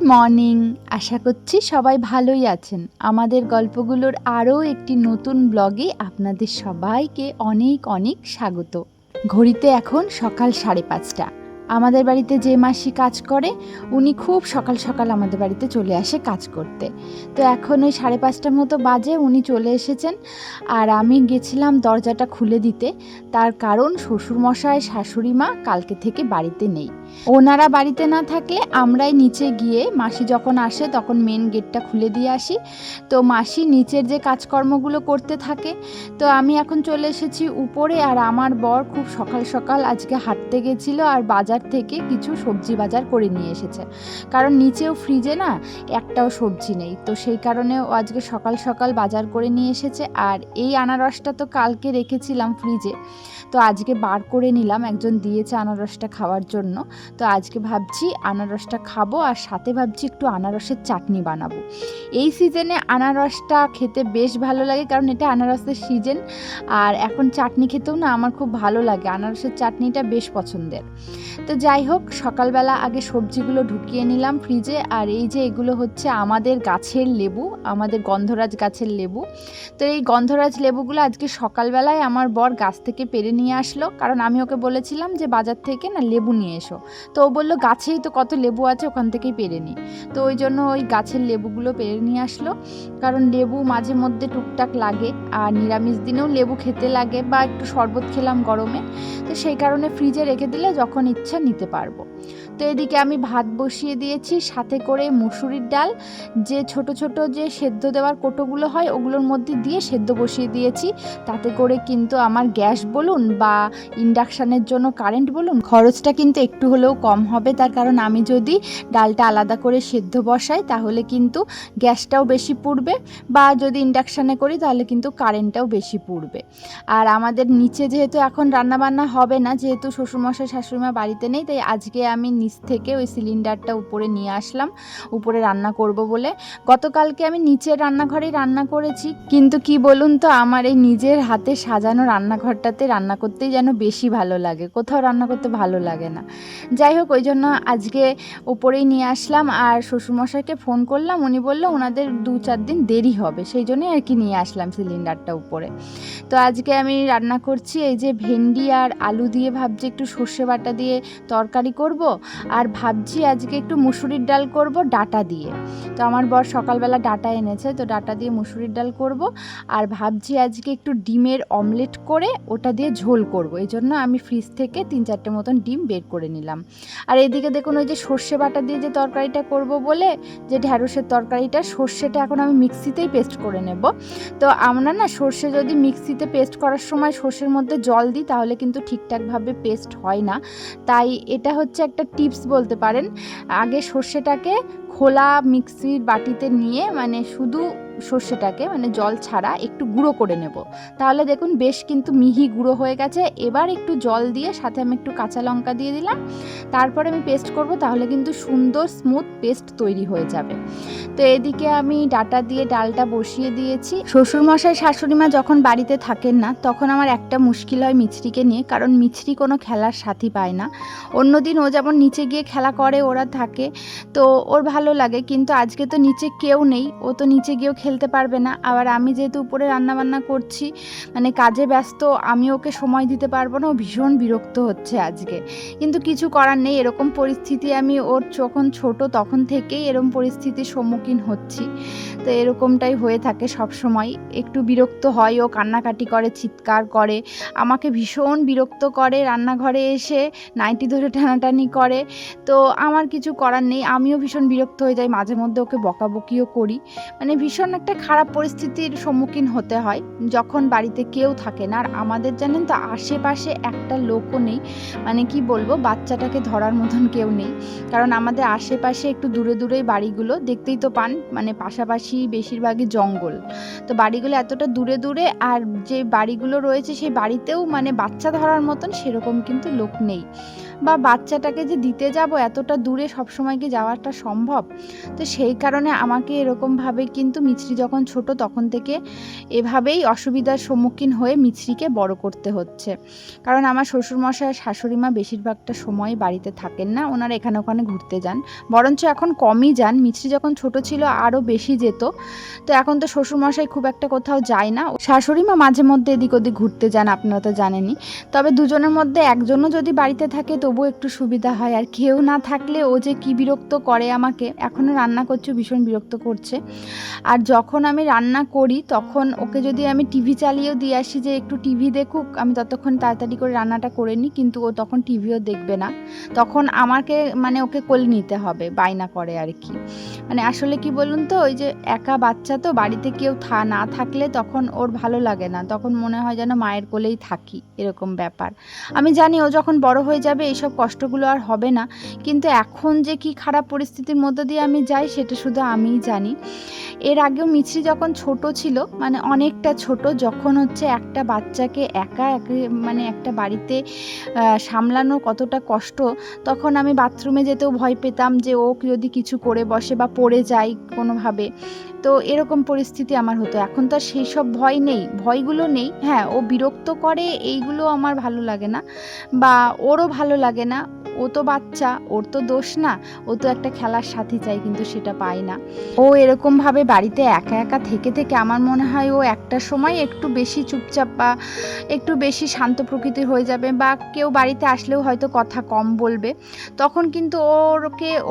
Morning. আশা করছি সবাই ভালোই আছেন। আমাদের গল্পগুলোর আরও একটি নতুন ব্লগে আপনাদের সবাইকে অনেক অনেক স্বাগত। ঘড়িতে এখন সকাল 5:30। আমাদের বাড়িতে যে মাসি কাজ করে উনি খুব সকাল সকাল আমাদের বাড়িতে চলে আসে কাজ করতে। তো এখন ওই 5:30টার মতো বাজে, উনি চলে এসেছেন। আর আমি গেছিলাম দরজাটা খুলে দিতে, তার কারণ শ্বশুরমশাই শাশুড়ি মা কালকে থেকে বাড়িতে নেই। ওনারা বাড়িতে না থাকলে আমরাই নিচে গিয়ে মাসি যখন আসে তখন মেন গেটটা খুলে দিয়ে আসি। তো মাসি নিচের যে কাজকর্মগুলো করতে থাকে। তো আমি এখন চলে এসেছি উপরে, আর আমার বর খুব সকাল সকাল আজকে হাঁটতে গেছিলো আর বাজার থেকে কিছু সবজি বাজার করে নিয়ে এসেছে, কারণ নিচেও ফ্রিজে না একটাও সবজি নেই। তো সেই কারণে ও আজকে সকাল সকাল বাজার করে নিয়ে এসেছে। আর এই আনারসটা তো কালকে রেখেছিলাম ফ্রিজে, তো আজকে বার করে নিলাম, একজন দিয়েছে আনারসটা খাওয়ার জন্য। তো আজকে ভাবছি আনারসটা খাবো, আর সাথে ভাবছি একটু আনারসের চাটনি বানাবো। এই সিজনে আনারসটা খেতে বেশ ভালো লাগে, কারণ এটা আনারসের সিজন। আর এখন চাটনি খেতেও না আমার খুব ভালো লাগে, আনারসের চাটনিটা বেশ পছন্দের। তো যাই হোক, সকালবেলা আগে সবজিগুলো ঢুকিয়ে নিলাম ফ্রিজে। আর এই যে এগুলো হচ্ছে আমাদের গাছের লেবু, আমাদের গন্ধরাজ গাছের লেবু। তো এই গন্ধরাজ লেবুগুলো আজকে সকালবেলায় আমার বর গাছ থেকে পেড়ে নিয়ে আসলো, কারণ আমি ওকে বলেছিলাম যে বাজার থেকে না লেবু নিয়ে এসো। তো ও বললো গাছেই তো কত লেবু আছে, ওখান থেকেই পেড়ে নিই। তো ওই জন্য ওই গাছের লেবুগুলো পেড়ে নিয়ে আসলো, কারণ লেবু মাঝে মধ্যে টুকটাক লাগে, আর নিরামিষ দিনেও লেবু খেতে লাগে, বা একটু শরবত খেলাম গরমে। তো সেই কারণে ফ্রিজে রেখে দিলে যখন ইচ্ছা নিতে পারবো। তো এদিকে আমি ভাত বসিয়ে দিয়েছি, সাথে করে মুসুরির ডাল, যে ছোট ছোট যে সেদ্ধ দেওয়ার কোটোগুলো হয় ওগুলোর মধ্যে দিয়ে সেদ্ধ বসিয়ে দিয়েছি। তাতে করে কিন্তু আমার গ্যাস বলুন বা ইন্ডাকশানের জন্য কারেন্ট বলুন, খরচটা কিন্তু একটু হলেও কম হবে। তার কারণ আমি যদি ডালটা আলাদা করে সেদ্ধ বসাই তাহলে কিন্তু গ্যাসটাও বেশি পুড়বে, বা যদি ইন্ডাকশানে করি তাহলে কিন্তু কারেন্টটাও বেশি পুড়বে। আর আমাদের নিচে যেহেতু এখন রান্নাবান্না হবে না, যেহেতু শ্বশুরমশাই শাশুড়িমা বাড়িতে নেই, তাই আজকে আমি নিচ থেকে ওই সিলিন্ডারটা উপরে নিয়ে আসলাম উপরে রান্না করব বলে। গতকালকে আমি নিচের রান্নাঘরেই রান্না করেছি, কিন্তু কি বলুন তো, আমার এই নিজের হাতে সাজানো রান্নাঘরটাতে রান্না করতেই যেন বেশি ভালো লাগে, কোথাও রান্না করতে ভালো লাগে না। যাই হোক, ওই জন্য আজকে উপরেই নিয়ে আসলাম। আর শ্বশুরমশাইকে ফোন করলাম, উনি বললো ওনাদের 2-4 দিন দেরি হবে, সেই জন্যই আর কি নিয়ে আসলাম সিলিন্ডারটা উপরে। তো আজকে আমি রান্না করছি এই যে ভেন্ডি আর আলু দিয়ে, ভাবছি একটু সর্ষে বাটা দিয়ে তরকারি করব, আর ভাবছি আজকে একটু মুসুরির ডাল করব ডাঁটা দিয়ে। তো আমার বর সকালবেলা ডাঁটা এনেছে, তো ডাঁটা দিয়ে মুসুরির ডাল করব। আর ভাবছি আজকে একটু ডিমের অমলেট করে ওটা দিয়ে ঝোল করব, এই জন্য আমি ফ্রিজ থেকে 3-4টে মতন ডিম বের করে নিলাম। আর এদিকে দেখুন, ওই যে সর্ষে বাটা দিয়ে যে তরকারিটা করব বলে, যে ঢ্যাঁড়সের তরকারিটা, সর্ষেটা এখন আমি মিক্সিতেই পেস্ট করে নেব। তো আমরা না সর্ষে যদি মিক্সিতে পেস্ট করার সময় সর্ষের মধ্যে জল দিই তাহলে কিন্তু ঠিকঠাকভাবে পেস্ট হয় না। তাই এটা হচ্ছে একটা টিপস বলতে পারেন। আগে সর্ষেটাকে খোলা মিক্সির বাটিতে নিয়ে, মানে শুধু সর্ষেটাকে মানে জল ছাড়া একটু গুঁড়ো করে নেব, তাহলে দেখুন বেশ কিন্তু মিহি গুঁড়ো হয়ে গেছে। এবার একটু জল দিয়ে সাথে আমি একটু কাঁচা লঙ্কা দিয়ে দিলাম, তারপরে আমি পেস্ট করব, তাহলে কিন্তু সুন্দর স্মুথ পেস্ট তৈরি হয়ে যাবে। তো এদিকে আমি ডাঁটা দিয়ে ডালটা বসিয়ে দিয়েছি। শ্বশুরমশাই শাশুড়িমা যখন বাড়িতে থাকেন না তখন আমার একটা মুশকিল হয় মিছরিকে নিয়ে, কারণ মিছরি কোনো খেলার সাথী পায় না। অন্যদিন ও যেমন নিচে গিয়ে খেলা করে, ওরা থাকে, তো ওর ভালো লাগে, কিন্তু আজকে তো নিচে কেউ নেই, ও তো নিচে গিয়েও খেলতে পারবে না। আবার আমি যেহেতু উপরে রান্নাবান্না করছি, মানে কাজে ব্যস্ত, আমি ওকে সময় দিতে পারবো না, ও ভীষণ বিরক্ত হচ্ছে আজকে। কিন্তু কিছু করার নেই, এরকম পরিস্থিতি আমি ওর যখন ছোট তখন থেকেই এরকম পরিস্থিতির সম্মুখীন হচ্ছি। তো এরকমটাই হয়ে থাকে সব সময়, একটু বিরক্ত হয়, ও কান্নাকাটি করে, চিৎকার করে, আমাকে ভীষণ বিরক্ত করে, রান্নাঘরে এসে নাইটি ধরে টানাটানি করে। তো আমার কিছু করার নেই, আমিও ভীষণ বিরক্ত হয়ে যাই, মাঝে মধ্যে ওকে বকাবকিও করি। মানে ভীষণ একটা খারাপ পরিস্থিতির সম্মুখীন হতে হয় যখন বাড়িতে কেউ থাকে না। আর আমাদের জানেন তো আশেপাশে একটা লোকও নেই, মানে কি বলবো, বাচ্চাটাকে ধরার মতন কেউ নেই, কারণ আমাদের আশেপাশে একটু দূরে দূরেই বাড়িগুলো, দেখতেই তো পান, মানে পাশাপাশি বেশিরভাগই জঙ্গল। তো বাড়িগুলো এতটা দূরে দূরে, আর যে বাড়িগুলো রয়েছে সেই বাড়িতেও মানে বাচ্চা ধরার মতন সেরকম কিন্তু লোক নেই। বা বাচ্চাটাকে যে দিতে যাব এতটা দূরে সবসময় কি যাওয়াটা সম্ভব? তো সেই কারণে আমাকে এরকমভাবে কিন্তু মিছরি যখন ছোট তখন থেকে এভাবেই অসুবিধার সম্মুখীন হয়ে মিছরিকে বড় করতে হচ্ছে। কারণ আমার শ্বশুরমশাই আর শাশুড়িমা বেশিরভাগটা সময় বাড়িতে থাকেন না, ওনারা এখানে ওখানে ঘুরতে যান, বরঞ্চ এখন কমই যান। মিছরি যখন ছোট ছিল আরও বেশি যেত, তো এখন তো শ্বশুরমশাই খুব একটা কোথাও যায় না, শাশুড়িমা মাঝে মধ্যে এদিক ওদিক ঘুরতে যান, আপনারা তো জানেনই। তবে দুজনের মধ্যে একজনও যদি বাড়িতে থাকে তবু একটু সুবিধা হয়, আর কেউ না থাকলে ও যে কি বিরক্ত করে আমাকে, এখনও রান্না করছে ভীষণ বিরক্ত করছে। আর যখন আমি রান্না করি তখন ওকে যদি আমি টিভি চালিয়েও দিয়ে আসি যে একটু টিভি দেখুক, আমি ততক্ষণ তাড়াতাড়ি করে রান্নাটা করে নিই, কিন্তু ও তখন টিভিও দেখবে না, তখন আমাকে মানে ওকে কোলে নিতে হবে, বায়না করে আর কি। মানে আসলে কি বলুন তো, ওই যে একা বাচ্চা তো, বাড়িতে কেউ না থাকলে তখন ওর ভালো লাগে না, তখন মনে হয় যেন মায়ের কোলেই থাকি, এরকম ব্যাপার। আমি জানি ও যখন বড় হয়ে যাবে এইসব কষ্টগুলো আর হবে না, কিন্তু এখন যে কি খারাপ পরিস্থিতির মধ্য দিয়ে আমি যাই সেটা শুধু আমিই জানি। এর আগেও মিছরি যখন ছোট ছিল, মানে অনেকটা ছোট, যখন হচ্ছে একটা বাচ্চাকে একা মানে একটা বাড়িতে সামলানো কতটা কষ্ট, তখন আমি বাথরুমে যেতেও ভয় পেতাম যে ও যদি কিছু করে বসে বা পড়ে যায় কোনোভাবে, তো এরকম পরিস্থিতি আমার হতো। এখন তো আর সেই সব ভয় নেই, ভয়গুলো নেই। হ্যাঁ, ও বিরক্ত করে এইগুলো আমার ভালো লাগে না, বা ওরও ভালো লাগে না, ও তো বাচ্চা, ওর তো দোষ না, ও তো একটা খেলার সাথী চাই, কিন্তু সেটা পায় না। ও এরকমভাবে বাড়িতে একা একা থেকে থেকে আমার মনে হয় ও একটা সময় একটু বেশি চুপচাপ বা একটু বেশি শান্ত প্রকৃতির হয়ে যাবে, বা কেউ বাড়িতে আসলেও হয়তো কথা কম বলবে, তখন কিন্তু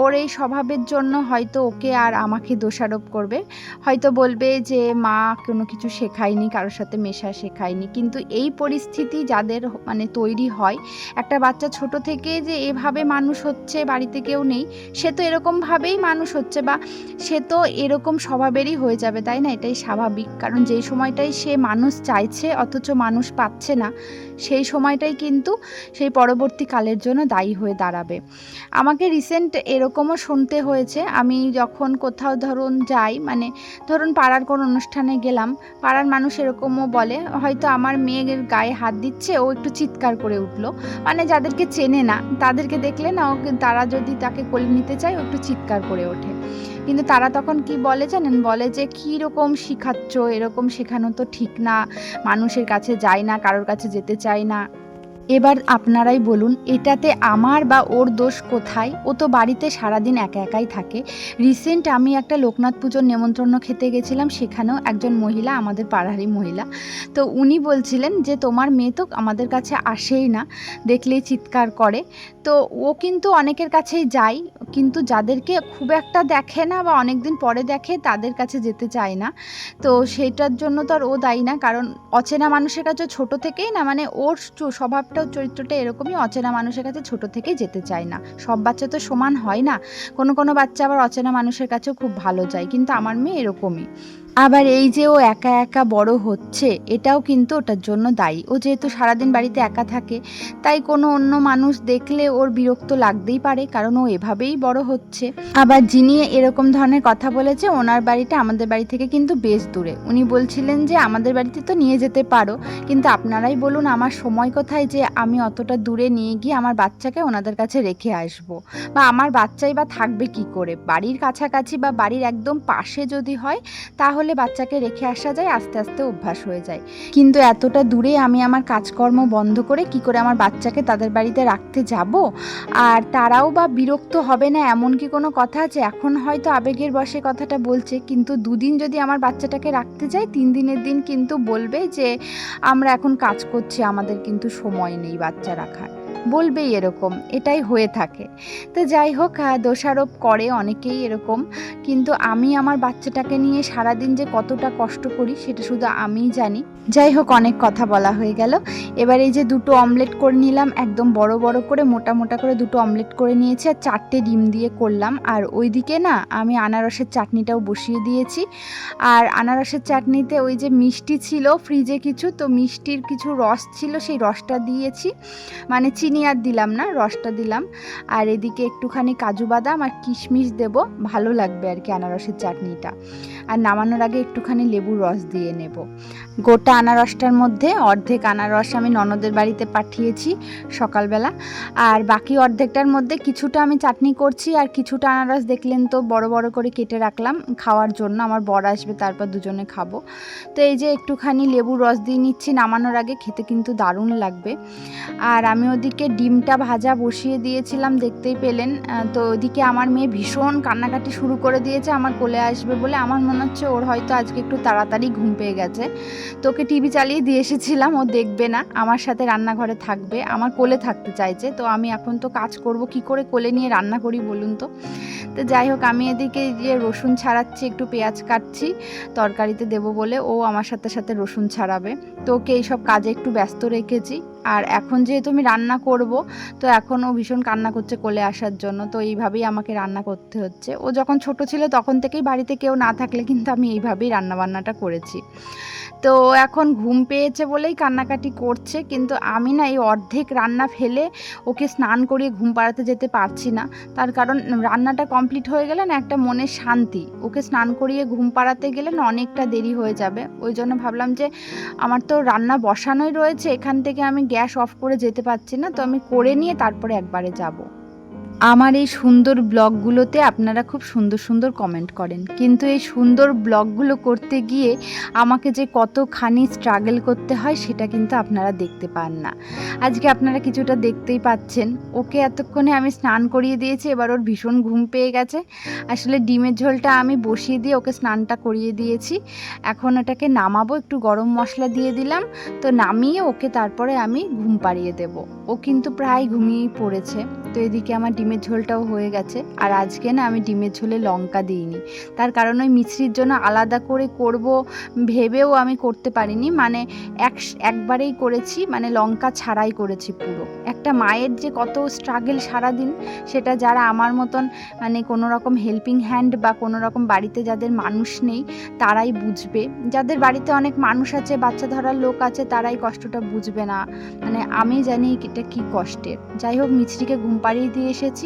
ওর এই স্বভাবের জন্য হয়তো ওকে আর আমাকে দোষারোপ করবে, হয়তো বলবে যে মা কোনো কিছু শেখায়নি, কারোর সাথে মেশা শেখায়নি। কিন্তু এই পরিস্থিতি যাদের মানে তৈরি হয়, একটা বাচ্চা ছোট থেকে যে এভাবে মানুষ হচ্ছে, বাড়িতে কেউ নেই, সে তো এরকমভাবেই মানুষ হচ্ছে, বা সে তো এরকম স্বভাবেরই হয়ে যাবে, তাই না? এটাই স্বাভাবিক, কারণ যেই সময়টাই সে মানুষ চাইছে অথচ মানুষ পাচ্ছে না, সেই সময়টাই কিন্তু সেই পরবর্তী কালের জন্য দায়ী হয়ে দাঁড়াবে। আমাকে রিসেন্ট এরকমও শুনতে হয়েছে, আমি যখন কোথাও ধরুন যাই, মানে ধরুন পাড়ার কোনো অনুষ্ঠানে গেলাম, পাড়ার মানুষ এরকমও বলে, হয়তো আমার মেয়ের গায়ে হাত দিচ্ছে, ও একটু চিৎকার করে উঠলো, মানে যাদেরকে চেনে না তাদেরকে দেখলে না, তারা যদি তাকে কোলে নিতে চায় ও একটু চিৎকার করে ওঠে। কিন্তু তারা তখন কি বলে জানেন, বলে যে কীরকম শিখাচ্ছ, এরকম শেখানো তো ঠিক না, মানুষের কাছে যায় না, কারোর কাছে যেতে চায় না। এবার আপনারাই বলুন, এটাতে আমার বা ওর দোষ কোথায়? ও তো বাড়িতে সারাদিন একা একাই থাকে। রিসেন্ট আমি একটা লোকনাথ পুজোর নেমন্ত্রণ খেতে গেছিলাম, সেখানেও একজন মহিলা, আমাদের পাড়ারই মহিলা, তো উনি বলছিলেন যে তোমার মেয়ে তো আমাদের কাছে আসেই না, দেখলেই চিৎকার করে। তো ও কিন্তু অনেকের কাছেই যায়, কিন্তু যাদেরকে খুব একটা দেখে না বা অনেক দিন পরে দেখে তাদের কাছে যেতে চায় না। তো সেইটার জন্য তো আর ও দায়ী না, কারণ অচেনা মানুষের কাছে ছোট থেকেই না, মানে ওর স্বভাবটাও চরিত্রটা এরকমই, অচেনা মানুষের কাছে ছোট থেকেই যেতে চায় না। সব বাচ্চা তো সমান হয় না, কোনো কোনো বাচ্চা আবার অচেনা মানুষের কাছেও খুব ভালো যায়, কিন্তু আমার মেয়ে এরকমই। আবার এই যে ও একা একা বড় হচ্ছে, এটাও কিন্তু ওটার জন্য দায়ী। ও যেহেতু সারাদিন বাড়িতে একা থাকে, তাই কোনো অন্য মানুষ দেখলে ওর বিরক্ত লাগতেই পারে, কারণ ও এভাবেই বড় হচ্ছে। আবার যিনি এরকম ধরনের কথা বলেছে, ওনার বাড়িটা আমাদের বাড়ি থেকে কিন্তু বেশ দূরে। উনি বলছিলেন যে আমাদের বাড়িতে তো নিয়ে যেতে পারো, কিন্তু আপনারাই বলুন আমার সময় কোথায় যে আমি অতটা দূরে নিয়ে গিয়ে আমার বাচ্চাকে ওনাদের কাছে রেখে আসবো, বা আমার বাচ্চাই বা থাকবে কি করে? বাড়ির কাছাকাছি বা বাড়ির একদম পাশে যদি হয় তাহলে বাচ্চাকে রেখে আসা যায়, আস্তে আস্তে অভ্যাস হয়ে যায়, কিন্তু এতটা দূরে আমি আমার কাজকর্ম বন্ধ করে কি করে আমার বাচ্চাকে তাদের বাড়িতে রাখতে যাব? আর তারাও বা বিরক্ত হবে না এমন কি কোনো কথা আছে? এখন হয়তো আবেগের বশে কথাটা বলছে, কিন্তু দুদিন যদি আমার বাচ্চাটাকে রাখতে যাই, 3 দিনের দিন কিন্তু বলবে যে আমরা এখন কাজ করছি, আমাদের কিন্তু সময় নেই বাচ্চা রাখার, বলবেই এরকম, এটাই হয়ে থাকে। তো যাই হোক, দোষারোপ করে অনেকেই এরকম, কিন্তু আমি আমার বাচ্চাটাকে নিয়ে সারাদিন যে কতটা কষ্ট করি সেটা শুধু আমিই জানি। যাই হোক, অনেক কথা বলা হয়ে গেল। এবার এই যে 2টো অমলেট করে নিলাম, একদম বড় বড় করে মোটা মোটা করে 2টো অমলেট করে নিয়েছি, আর 4টে ডিম দিয়ে করলাম। আর ওইদিকে না আমি আনারসের চাটনিটাও বসিয়ে দিয়েছি, আর আনারসের চাটনিতে ওই যে মিষ্টি ছিল ফ্রিজে কিছু, তো মিষ্টির কিছু রস ছিল, সেই রসটা দিয়েছি, মানে চিনি চিনি আর দিলাম না, রসটা দিলাম। আর এদিকে একটুখানি কাজু বাদাম আর কিশমিশ দেব, ভালো লাগবে আর কি আনারসের চাটনিটা। আর নামানোর আগে একটুখানি লেবুর রস দিয়ে নেব। গোটা আনারসটার মধ্যে অর্ধেক আনারস আমি ননদের বাড়িতে পাঠিয়েছি সকালবেলা, আর বাকি অর্ধেকটার মধ্যে কিছুটা আমি চাটনি করছি আর কিছুটা আনারস দেখলেন তো বড় বড় করে কেটে রাখলাম খাওয়ার জন্য। আমার বর আসবে, তারপর দুজনে খাবো। তো এই যে একটুখানি লেবুর রস দিয়ে নিচ্ছি নামানোর আগে, খেতে কিন্তু দারুণ লাগবে। আর আমি ওদিকে ডিমটা ভাজা বসিয়ে দিয়েছিলাম, দেখতেই পেলেন। তো ওদিকে আমার মেয়ে ভীষণ কান্নাকাটি শুরু করে দিয়েছে আমার কোলে আসবে বলে। আমার মনে হচ্ছে ওর হয়তো আজকে একটু তাড়াতাড়ি ঘুম পেয়ে গেছে। তোকে টিভি চালিয়ে দিয়ে এসেছিলাম, ও দেখবে না, আমার সাথে রান্নাঘরে থাকবে, আমার কোলে থাকতে চাইছে। তো আমি এখন তো কাজ করব, কি করে কোলে নিয়ে রান্না করি বলুন তো। তো যাই হোক, আমি এদিকে যে রসুন ছাড়াচ্ছি, একটু পেঁয়াজ কাটছি তরকারিতে দেবো বলে, ও আমার সাথে সাথে রসুন ছাড়াবে। তো ওকে এইসব কাজে একটু ব্যস্ত রেখেছি। আর এখন যেহেতু আমি রান্না করব, তো এখন ও ভীষণ কান্না করছে কোলে আসার জন্য, তো এইভাবেই আমাকে রান্না করতে হচ্ছে। ও যখন ছোট ছিল তখন থেকেই বাড়িতে কেউ না থাকলে কিন্তু আমি এইভাবেই রান্নাবান্নাটা করেছি। তো এখন ঘুম পেয়েছে বলেই কান্নাকাটি করছে, কিন্তু আমি না এই অর্ধেক রান্না ফেলে ওকে স্নান করিয়ে ঘুম পাড়াতে যেতে পারছি না। তার কারণ রান্নাটা কমপ্লিট হয়ে গেলে না একটা মনের শান্তি, ওকে স্নান করিয়ে ঘুম পাড়াতে গেলে না অনেকটা দেরি হয়ে যাবে। ওই জন্য ভাবলাম যে আমার তো রান্না বসানোই রয়েছে, এখান থেকে আমি গ্যাস অফ করে যেতে পারছি না, তো আমি করে নিয়ে তারপরে একবারে যাব। আমার এই সুন্দর ব্লগগুলোতে আপনারা খুব সুন্দর সুন্দর কমেন্ট করেন, কিন্তু এই সুন্দর ব্লগগুলো করতে গিয়ে আমাকে যে কতখানি স্ট্রাগল করতে হয় সেটা কিন্তু আপনারা দেখতে পান না। আজকে আপনারা কিছুটা দেখতেই পাচ্ছেন। ওকে এতক্ষণে আমি স্নান করিয়ে দিয়েছি, এবার ওর ভীষণ ঘুম পেয়ে গেছে। আসলে ডিমের ঝোলটা আমি বসিয়ে দিয়ে ওকে স্নানটা করিয়ে দিয়েছি। এখন ওটাকে নামাবো, একটু গরম মশলা দিয়ে দিলাম, তো নামিয়ে ওকে তারপরে আমি ঘুম পাড়িয়ে দেব। ও কিন্তু প্রায় ঘুমিয়েই পড়েছে। তো এদিকে আমার ডিমের ঝোলটাও হয়ে গেছে। আর আজকে না আমি ডিমের ঝোলে লঙ্কা দিইনি, তার কারণ ওই মিছরির জন্য আলাদা করে করব ভেবেও আমি করতে পারিনি। মানে একবারেই করেছি, মানে লঙ্কা ছাড়াই করেছি পুরো। একটা মায়ের যে কত স্ট্রাগল সারাদিন, সেটা যারা আমার মতন মানে কোনো রকম হেল্পিং হ্যান্ড বা কোনো রকম বাড়িতে যাদের মানুষ নেই তারাই বুঝবে। যাদের বাড়িতে অনেক মানুষ আছে, বাচ্চা ধরার লোক আছে, তারাই কষ্টটা বুঝবে না। মানে আমি জানি এটা কি কষ্টের। যাই হোক, মিছরিকে ঘুম পাড়িয়ে দিয়ে এসেছি।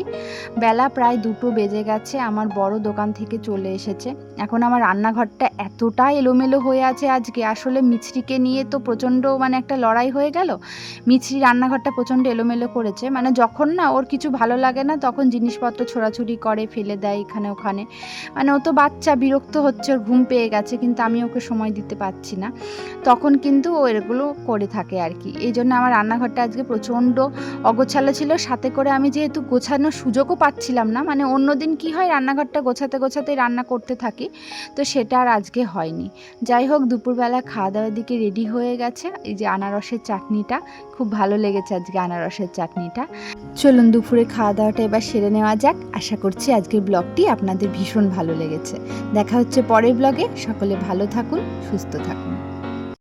বেলা প্রায় 2টো বেজে গেছে, আমার বড় দোকান থেকে চলে এসেছে। এখন আমার রান্নাঘরটা এতটা এলোমেলো হয়ে আছে আজকে, আসলে মিছরিকে নিয়ে তো প্রচণ্ড মানে একটা লড়াই হয়ে গেল। মিছরি রান্নাঘরটা প্রচণ্ড এলোমেলো করেছে, মানে যখন না ওর কিছু ভালো লাগে না তখন জিনিসপত্র ছোড়াছুড়ি করে, ফেলে দেয় এখানে ওখানে। মানে ও তো বাচ্চা, বিরক্ত হচ্ছে, ওর ঘুম পেয়ে গেছে, কিন্তু আমি ওকে সময় দিতে পারছি না, তখন কিন্তু ও এগুলো করে থাকে আর কি। এই জন্য আমার রান্নাঘরটা আজকে প্রচণ্ড অগোছালো ছিল। সাথে করে আমি যেহেতু গোছানোর সুযোগও পাচ্ছিলাম না, মানে অন্য দিন কি হয় রান্নাঘরটা গোছাতে গোছাতেই রান্না করতে থাকি, তো সেটা আর আজকে হয়নি। যাই হোক, দুপুরবেলা খাওয়া দাওয়ার দিকে রেডি হয়ে গেছে। এই যে আনারসের চাটনিটা খুব ভালো লেগেছে আজকে, আনারসের চাটনিটা। চলুন দুপুরে খাওয়া দাওয়াটা এবার সেরে নেওয়া যাক। আশা করছি আজকের ব্লগটি আপনাদের ভীষণ ভালো লেগেছে। দেখা হচ্ছে পরের ব্লগে। সকলে ভালো থাকুন, সুস্থ থাকুন।